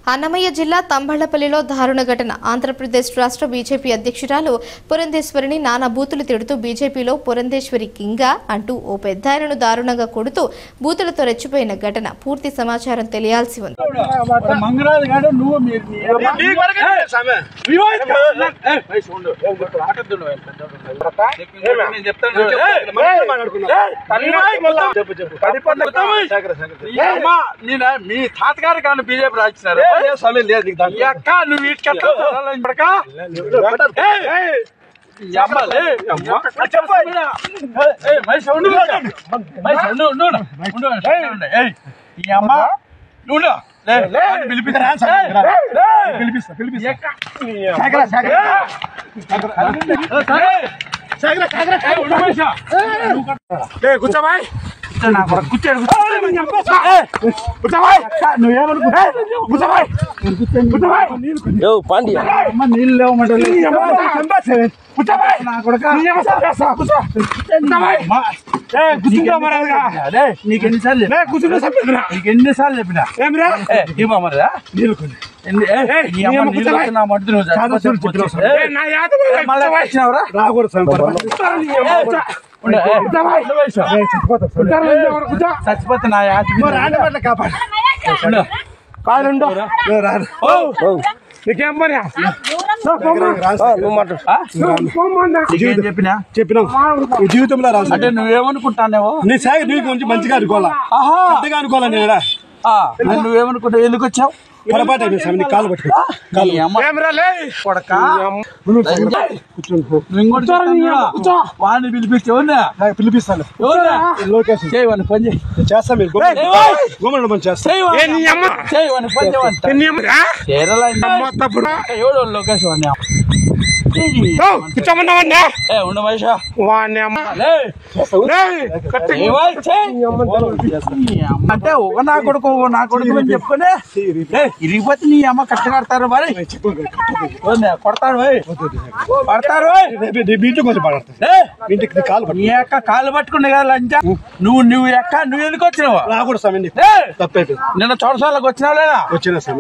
అన్నమయ్య జిల్లా తంబళ్లపల్లిలో దారుణ ఘటన. ఆంధ్రప్రదేశ్ రాష్ట్ర బీజేపీ అధ్యక్షురాలు పురంధేశ్వరిని నానా బూతులు తిడుతూ బీజేపీలో పురంధేశ్వరి కింగా అంటూ ఓ పెద్దాయనను దారుణంగా కొడుతూ బూతులతో రెచ్చిపోయిన ఘటన. పూర్తి సమాచారం తెలియాల్సి ఉంది. మీ తాతగారు కానీ బీజేపీ రాసినారు కూర్చోబాయ్ నీళ్ళు లేవమంటే నీకు ఎన్నిసార్లు చెప్పినా చచ్చిపోతే నా కాపాడు నీకేం పని చెప్పినా జీవితంలో రాదు అంటే నువ్వేమనుకుంటానేవో నీ సాగి నీ గురించి మంచిగా అనుకోవాలా అనుకోవాలా నేను నువ్వేమనుకుంటావు ఎందుకు వచ్చావు పొరపాటు అయిపోయి కాలు పట్టుకో వాడిని పిలిపిస్తాను పని చేస్తా మీరు లొకేషన్ అంటే ఒక నా కొడుకు అని చెప్పుకునే ఇరిగిపోతే నీ అమ్మ కష్టపడతారు మరి కొడతాడు నీ యొక్క కాలు పట్టుకునే కదా లంచా నువ్వు ఎందుకు వచ్చినావు నిన్న చోటసాలకు వచ్చినావు లేదా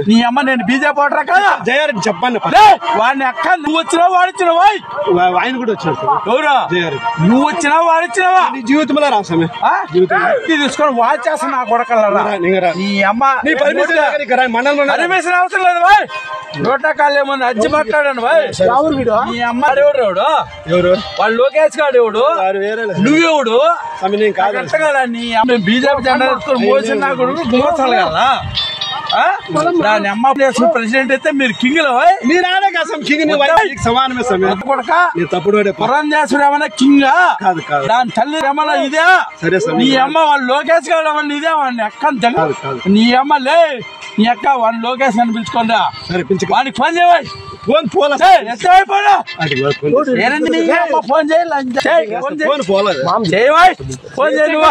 నీ అమ్మ నేను బీజేపీ ఓటరా కదా జయారెడ్డి చెప్పాను వాడిని అక్క నువ్వు వచ్చినావు వాడిచ్చినావా ఆయన కూడా వచ్చినావు ఎవరా నువ్వు వచ్చినావా వాడిచ్చినావా నీ జీవితంలో రాసామే తీసుకొని వాచ్ చేస్తా నా కొడకల్లా నీ అమ్మ పర్మిషన్ అవసరం లేదు బాయ్ నోటా కాళ్ళు ఏమన్నా అజ్జి మాట్లాడాను బాయ్ నీ అమ్మ ఎవరు వాళ్ళు లోకేష్ గాడు ఎవడు నువ్వెవడు కదా నీ అమ్మ బీజేపీ జెండా ఎత్తుకొని మోసిన నా కొడుకు మోసాలి కదా దాని అమ్మ ప్రెసిడెంట్ అయితే మీరు కింగ్ సమానమే తప్పుడు పురంధేశ్వరి ఏమన్నా కింగ్ దాని తల్లి ఏమన్నా ఇదే నీ అమ్మ వాళ్ళు లోకేష్ గారు ఏమన్నా ఇదే వాడిని అక్క నీ అమ్మ లే నీ అక్క వాడిని లోకేష్ అని పిలుచుకోండా వాడికి ఫోన్ చేయవా ఫోన్ చేయాలి